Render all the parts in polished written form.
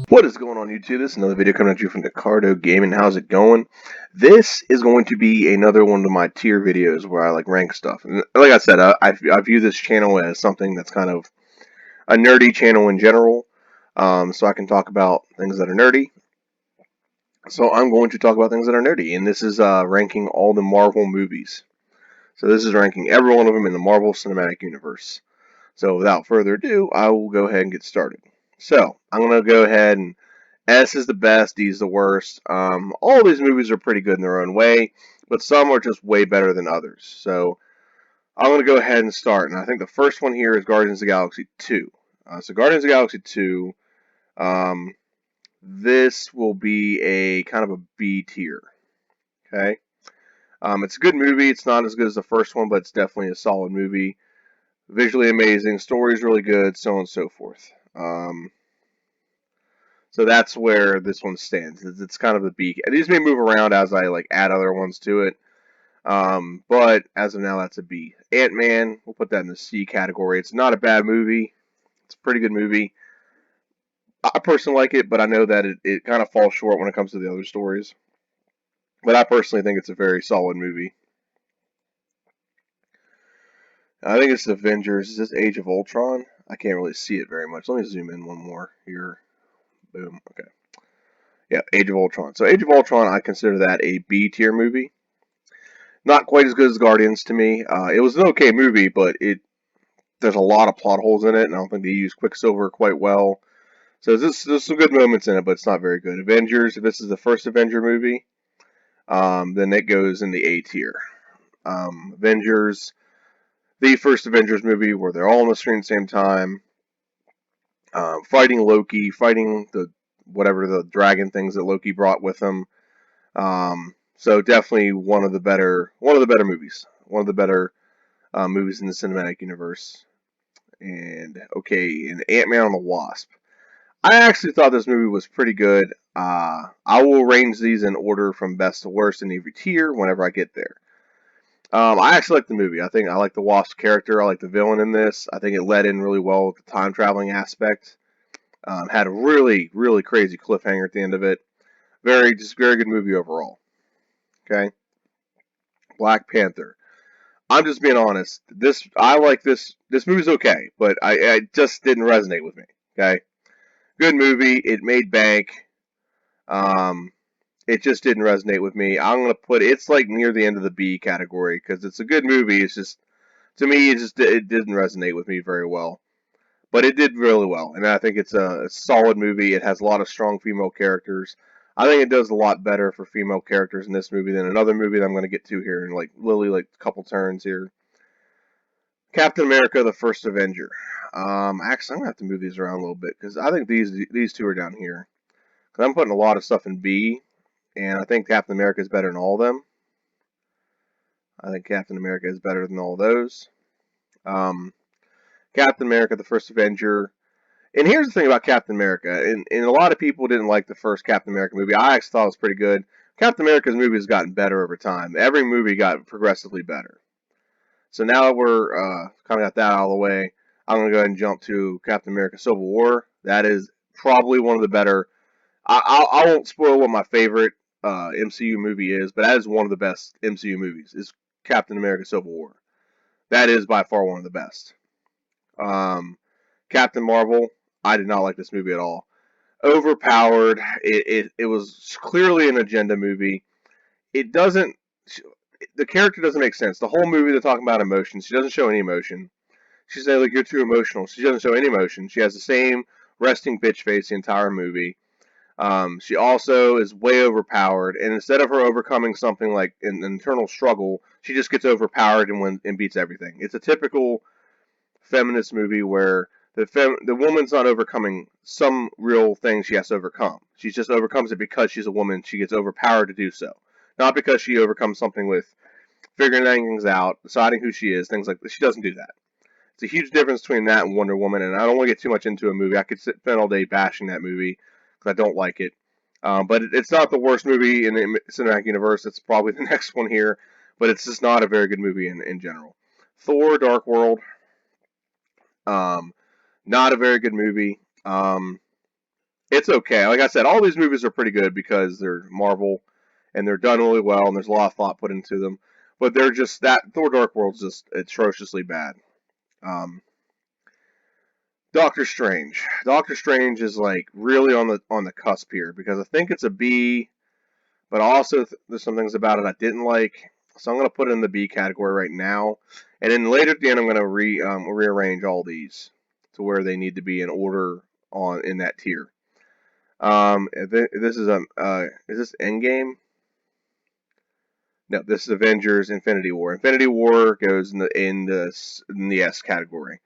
What is going on YouTube? This is another video coming at you from Ricardo Gaming. How's it going? This is going to be another one of my tier videos where I like rank stuff. And like I said, I view this channel as something that's kind of a nerdy channel in general. So I can talk about things that are nerdy. So I'm going to talk about things that are nerdy. And this is ranking all the Marvel movies. So this is ranking every one of them in the Marvel Cinematic Universe. So without further ado, I will go ahead and get started. So I'm going to go ahead and S is the best, D is the worst. All these movies are pretty good in their own way, but some are just way better than others. So I'm going to go ahead and start. And I think the first one here is Guardians of the Galaxy 2. So Guardians of the Galaxy 2, um, this will be a kind of a B tier. Okay. It's a good movie. It's not as good as the first one, but it's definitely a solid movie. Visually amazing, story's really good, so on and so forth. So that's where this one stands. It's kind of the B. These may move around as I like add other ones to it. But as of now, that's a B. Ant-Man, we'll put that in the C category. It's not a bad movie. It's a pretty good movie. I personally like it, but I know that it kind of falls short when it comes to the other stories. But I personally think it's a very solid movie. I think it's Avengers. Is this Age of Ultron? I can't really see it very much. Let me zoom in one more here. Boom. Okay. Yeah, Age of Ultron. So Age of Ultron, I consider that a B tier movie. Not quite as good as Guardians to me. It was an okay movie, but there's a lot of plot holes in it, and I don't think they use Quicksilver quite well. So there's some good moments in it, but it's not very good. Avengers, if this is the first Avenger movie, then it goes in the A tier. Avengers, the first Avengers movie where they're all on the screen at the same time, fighting Loki, fighting the whatever the dragon things that Loki brought with him. So definitely one of the better movies, one of the better movies in the cinematic universe. And okay, and Ant-Man and the Wasp. I actually thought this movie was pretty good. I will arrange these in order from best to worst in every tier whenever I get there. I actually like the movie. I think I like the Wasp character. I like the villain in this. I think it led in really well with the time traveling aspect. Had a really, really crazy cliffhanger at the end of it. Very good movie overall. Okay, Black Panther. I'm just being honest. I like this. This movie's okay, but I just didn't resonate with me. Okay, good movie. It made bank. Um, it just didn't resonate with me. I'm gonna put it's like near the end of the B category because it's a good movie. It's just to me, it didn't resonate with me very well. But it did really well, and I think it's a solid movie. It has a lot of strong female characters. I think it does a lot better for female characters in this movie than another movie that I'm going to get to here in like literally like a couple turns here. Captain America: The First Avenger. Actually, I'm gonna have to move these around a little bit because I think these two are down here. Because I'm putting a lot of stuff in B, and I think Captain America is better than all of them. I think Captain America is better than all of those. Um, Captain America: The First Avenger. And here's the thing about Captain America, and a lot of people didn't like the first Captain America movie. I actually thought it was pretty good. Captain America's movie has gotten better over time. Every movie got progressively better. So now that we're kind of got that out of the way, I'm going to go ahead and jump to Captain America Civil War. That is probably one of the better. I won't spoil what my favorite MCU movie is, but that is one of the best MCU movies. Is Captain America Civil War. That is by far one of the best. Um, Captain Marvel. I did not like this movie at all. Overpowered. It was clearly an agenda movie. It doesn't. The character doesn't make sense. The whole movie they're talking about emotions. She doesn't show any emotion. She said like you're too emotional. She doesn't show any emotion. She has the same resting bitch face the entire movie. She also is way overpowered, and instead of her overcoming something like an internal struggle, she just gets overpowered and beats everything. It's a typical feminist movie where the woman's not overcoming some real thing she has to overcome. She just overcomes it because she's a woman. She gets overpowered to do so, not because she overcomes something with figuring things out, deciding who she is, things like this. She doesn't do that. It's a huge difference between that and Wonder Woman, and I don't want to get too much into a movie. I could spend all day bashing that movie because I don't like it. But it's not the worst movie in the cinematic universe. It's probably the next one here, but it's just not a very good movie in general. Thor: Dark World. Um, Not a very good movie. It's okay. Like I said, all these movies are pretty good because they're Marvel and they're done really well and there's a lot of thought put into them. But they're just that Thor: Dark World's just atrociously bad. Um, Doctor Strange. Doctor Strange is like really on the cusp here because I think it's a B, but also there's some things about it I didn't like. So I'm gonna put it in the B category right now, and then later at the end I'm gonna rearrange all these to where they need to be in order on in that tier. This is this Endgame? No, this is Avengers: Infinity War. Infinity War goes in the S category.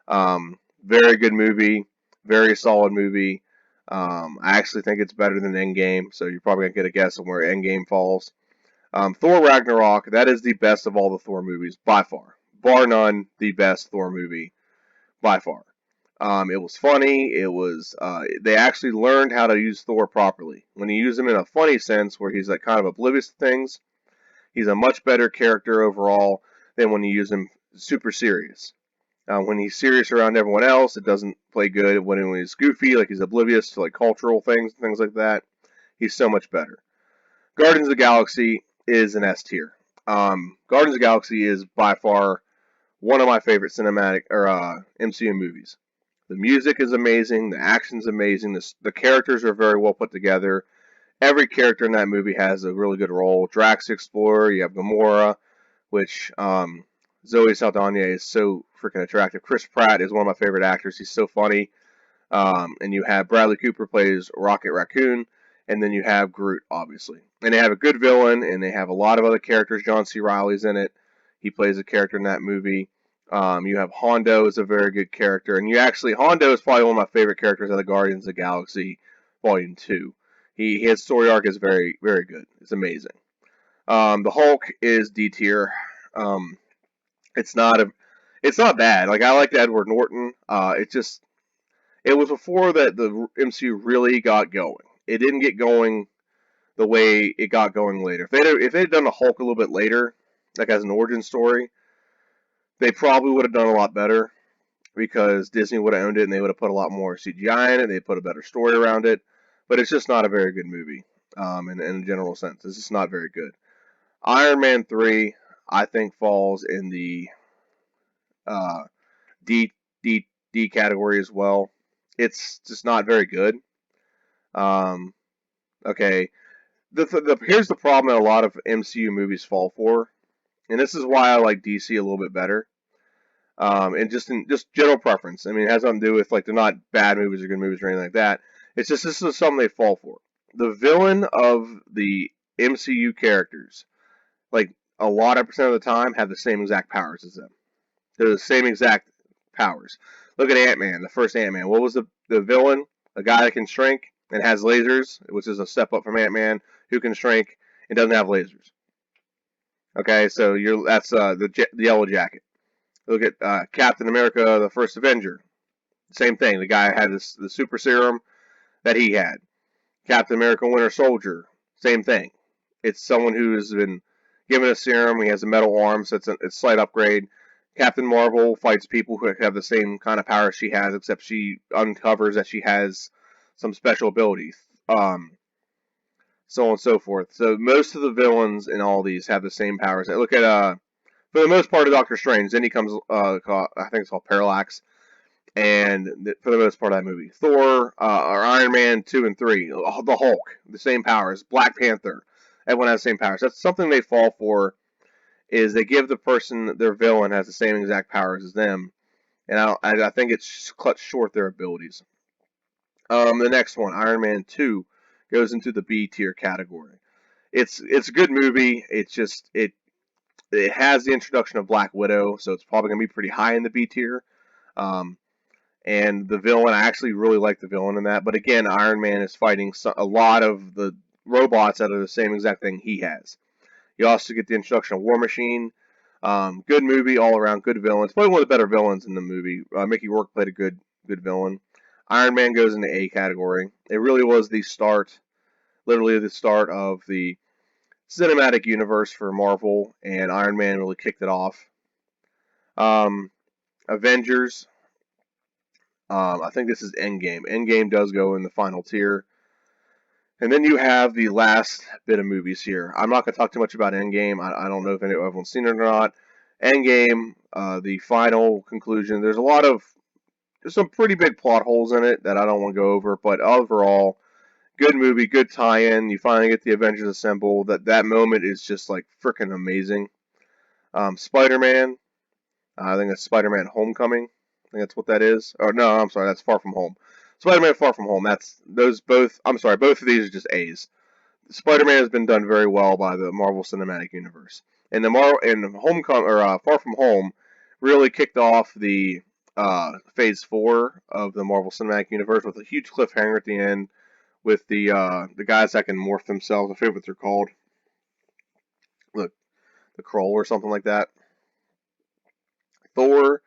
Very good movie, very solid movie. I actually think it's better than Endgame, so you're probably gonna get a guess on where Endgame falls. Thor Ragnarok, that is the best of all the Thor movies by far, bar none, the best Thor movie by far. It was funny. They actually learned how to use Thor properly. When you use him in a funny sense, where he's like kind of oblivious to things, he's a much better character overall than when you use him super serious. When he's serious around everyone else, it doesn't play good. When he's goofy, like he's oblivious to like cultural things, things like that, he's so much better. Guardians of the Galaxy is an S tier. Guardians of the Galaxy is by far one of my favorite cinematic or MCU movies. The music is amazing. The action's amazing. The characters are very well put together. Every character in that movie has a really good role. Drax the Explorer, you have Gamora, which Zoe Saldana is so freaking attractive. Chris Pratt is one of my favorite actors. He's so funny. And you have Bradley Cooper plays Rocket Raccoon, and then you have Groot, obviously. And they have a good villain, and they have a lot of other characters. John C. Riley's in it. He plays a character in that movie. You have Hondo is a very good character, and Hondo is probably one of my favorite characters of the Guardians of the Galaxy Volume 2. His story arc is very very good. It's amazing. The Hulk is D tier. Um, it's not a it's not bad. Like I liked Edward Norton. It was before that the MCU really got going. It didn't get going the way it got going later. If they'd done the Hulk a little bit later, like as an origin story, they probably would have done a lot better because Disney would have owned it and they would have put a lot more CGI in it. They put a better story around it, but it's just not a very good movie. In a general sense, it's just not very good. Iron Man 3, I think, falls in the uh, D D D category as well. It's just not very good. Um, okay, here's the problem that a lot of MCU movies fall for, and this is why I like DC a little bit better. And just general preference. I mean, it has nothing to do with like they're not bad movies or good movies or anything like that. It's just this is something they fall for. The villain of the MCU characters, like a lot of percent of the time, have the same exact powers as them. They're the same exact powers. Look at Ant Man, the first Ant Man. What was the villain? A guy that can shrink and has lasers, which is a step up from Ant Man, who can shrink and doesn't have lasers. Okay, so that's the Yellow Jacket. Look at Captain America, the First Avenger. Same thing. The guy had the super serum that he had. Captain America, Winter Soldier. Same thing. It's someone who has been given a serum. He has a metal arm, so it's a slight upgrade. Captain Marvel fights people who have the same kind of power she has, except she uncovers that she has some special abilities. So on and so forth. So most of the villains in all these have the same powers. Look at for the most part of Doctor Strange. Then he comes, I think it's called Parallax, and for the most part of that movie, Thor or Iron Man 2 and 3, the Hulk, the same powers. Black Panther, everyone has the same powers. That's something they fall for. Is they give the person their villain has the same exact powers as them, and I think it's cut short their abilities. The next one, Iron Man 2, goes into the B tier category. It's a good movie. It has the introduction of Black Widow, so it's probably gonna be pretty high in the B tier. Um, and the villain, I actually really like the villain in that. But again, Iron Man is fighting a lot of the robots that are the same exact thing he has. You also get the introduction of War Machine. Good movie all around, good villains. Probably one of the better villains in the movie. Mickey Rourke played a good villain. Iron Man goes into A category. It really was the start, literally the start of the cinematic universe for Marvel, and Iron Man really kicked it off. Um, Avengers. I think this is Endgame. Endgame does go in the final tier. And then you have the last bit of movies here. I'm not going to talk too much about Endgame. I don't know if everyone's seen it or not. Endgame, the final conclusion. There's some pretty big plot holes in it that I don't want to go over, but overall, good movie, good tie-in. You finally get the Avengers assemble. That moment is just like freaking amazing. Spider-Man, I think it's Spider-Man Homecoming. I think that's what that is. Or no, I'm sorry, that's Far From Home. Spider-Man Far From Home. That's those both. I'm sorry, both of these are just A's. Spider-Man has been done very well by the Marvel Cinematic Universe, and the Homecoming or Far From Home really kicked off the Phase 4 of the Marvel Cinematic Universe with a huge cliffhanger at the end with the guys that can morph themselves. I forget what they're called, the the Kroll or something like that. Thor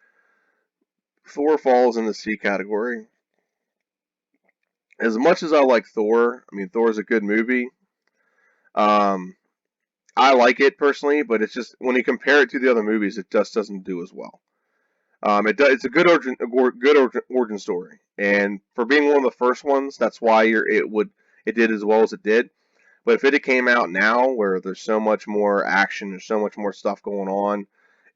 Thor falls in the C category. As much as I like Thor, I mean Thor is a good movie. Um, I like it personally, but it's just when you compare it to the other movies, it just doesn't do as well. It's a good origin story, and for being one of the first ones, that's why it did as well as it did. But if it had came out now, where there's so much more action, there's so much more stuff going on,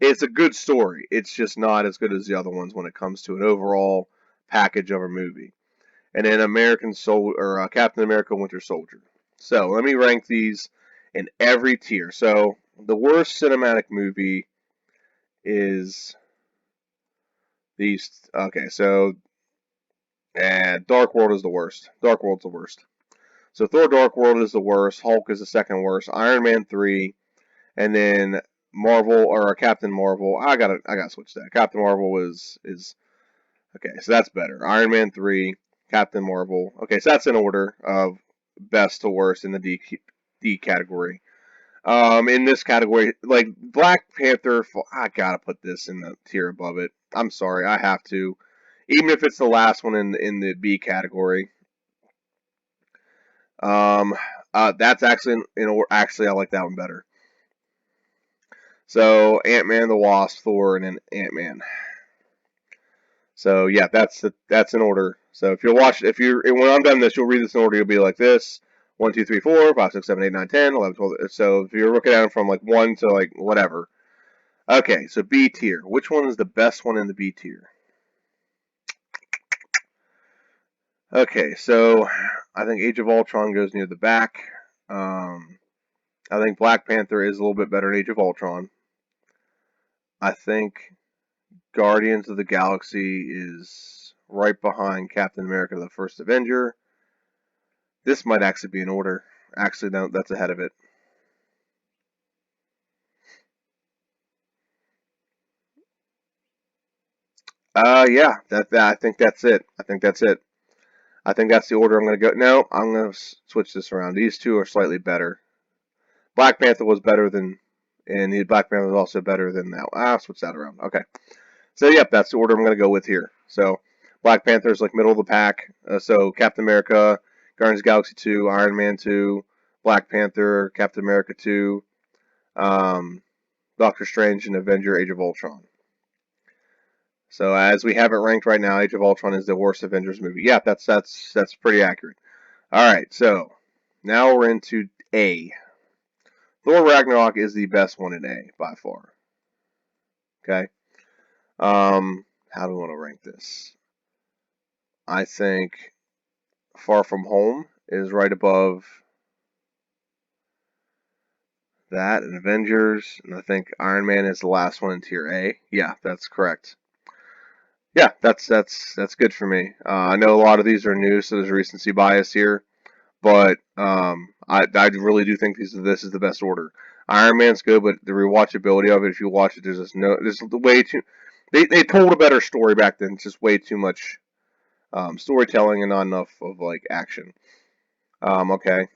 it's a good story. It's just not as good as the other ones when it comes to an overall package of a movie. And then Captain America Winter Soldier. So let me rank these in every tier. So the worst cinematic movie is these. Okay, so Dark World is the worst. Dark World's the worst. So Thor: Dark World is the worst. Hulk is the second worst. Iron Man 3, and then Marvel or Captain Marvel. I gotta switch that. Captain Marvel is okay. So that's better. Iron Man 3, Captain Marvel. Okay, so that's in order of best to worst in the D category. In this category, like Black Panther, I gotta put this in the tier above it. I'm sorry, I have to. Even if it's the last one in the B category. Um, that's actually actually I like that one better. So Ant-Man, the Wasp, Thor, and then Ant-Man. So yeah, that's in order. So if you're when I'm done this, you'll read this in order. You'll be like this: 1, 2, 3, 4, 5, 6, 7, 8, 9, 10, 11, 12. So if you're looking at them from like one to like whatever. Okay, so B tier. Which one is the best one in the B tier? Okay, so I think Age of Ultron goes near the back. Um, I think Black Panther is a little bit better than Age of Ultron. I think Guardians of the Galaxy is right behind Captain America: The First Avenger. This might actually be in order. Actually, no, that's ahead of it. Yeah, I think that's it. I think that's it. I think that's the order I'm going to go. No, I'm going to switch this around. These two are slightly better. Black Panther was better than, and the Black Panther was also better than that. I'll switch that around. Okay. So, yep, that's the order I'm going to go with here. So, Black Panther is like middle of the pack. So, Captain America, Guardians of the Galaxy 2, Iron Man 2, Black Panther, Captain America 2, um, Doctor Strange, and Avenger Age of Ultron. So, as we have it ranked right now, Age of Ultron is the worst Avengers movie. Yeah, that's pretty accurate. All right, so now we're into A. Thor Ragnarok is the best one in A by far. Okay. How do we want to rank this? I think Far From Home is right above that, and Avengers, and I think Iron Man is the last one in Tier A. Yeah, that's correct. Yeah, that's good for me. I know a lot of these are new, so there's recency bias here, but I really do think this is the best order. Iron Man's good, but the rewatchability of it, if you watch it, there's way too. They told a better story back then. It's just way too much storytelling and not enough of like action. Okay,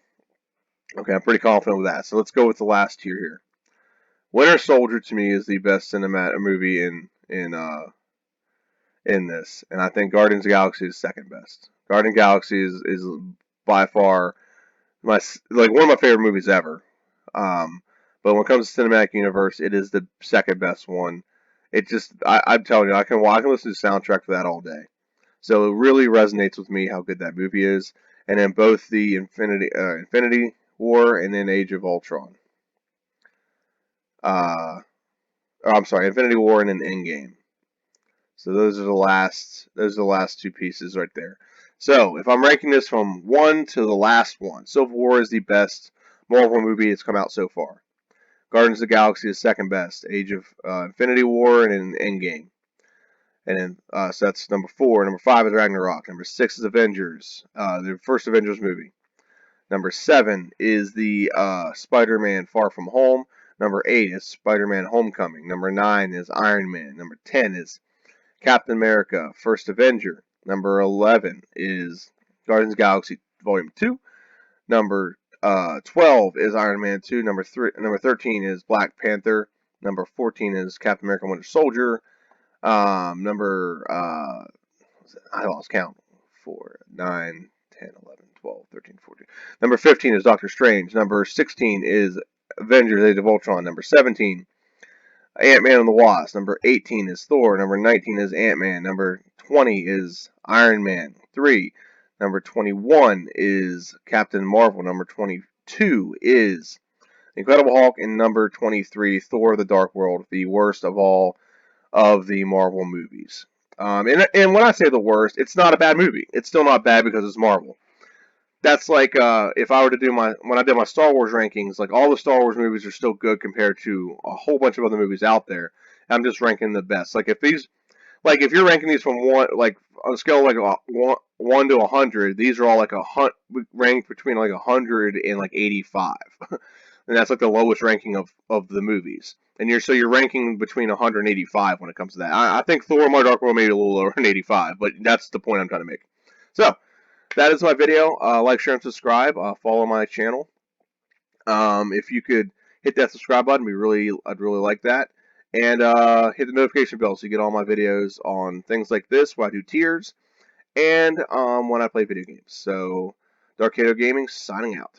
okay, I'm pretty confident with that. So let's go with the last tier here. Winter Soldier to me is the best cinematic movie in this, and I think Guardians of the Galaxy is second best. Guardian Galaxy is by far my like one of my favorite movies ever. Um, but when it comes to cinematic universe, it is the second best one. I'm telling you, I can listen to the soundtrack for that all day. So it really resonates with me how good that movie is. And then both the Infinity War and then Age of Ultron. I'm sorry, Infinity War and then Endgame. So those are the last two pieces right there. So if I'm ranking this from one to the last one, Civil War is the best Marvel movie that's come out so far. Guardians of the Galaxy is second best. Age of Infinity War and then Endgame. And then so that's number 4. Number 5 is Ragnarok. Number 6 is Avengers, the first Avengers movie. Number 7 is the Spider-Man Far From Home. Number 8 is Spider-Man Homecoming. Number 9 is Iron Man. Number 10 is Captain America First Avenger. Number 11 is Guardians of the Galaxy Volume 2. Number 12 is Iron Man 2. Number 13 is Black Panther. Number 14 is Captain America Winter Soldier. I lost count. 4, 9, 10, 11, 12, 13, 14. Number 15 is Doctor Strange. Number 16 is Avengers Age of Ultron. Number 17, Ant-Man and the Wasp. Number 18 is Thor. Number 19 is Ant-Man. Number 20 is Iron Man 3. Number 21 is Captain Marvel. Number 22 is Incredible Hulk. And number 23, Thor the Dark World, the worst of all of the Marvel movies. And when I say the worst, it's not a bad movie. It's still not bad because it's Marvel. That's like if I were to do when I did my Star Wars rankings, like all the Star Wars movies are still good compared to a whole bunch of other movies out there. I'm just ranking the best. Like if you're ranking these from one, like on a scale of like one to 100, these are all like ranked between like 100 and like 85, and that's like the lowest ranking of the movies. And you're ranking between 100 and 85 when it comes to that. I think Thor: My Dark World maybe a little lower than 85, but that's the point I'm trying to make. So that is my video. Like, share, and subscribe. Follow my channel. If you could hit that subscribe button, I'd really like that. And hit the notification bell so you get all my videos on things like this, where I do tiers, and when I play video games. So, Darkato Gaming signing out.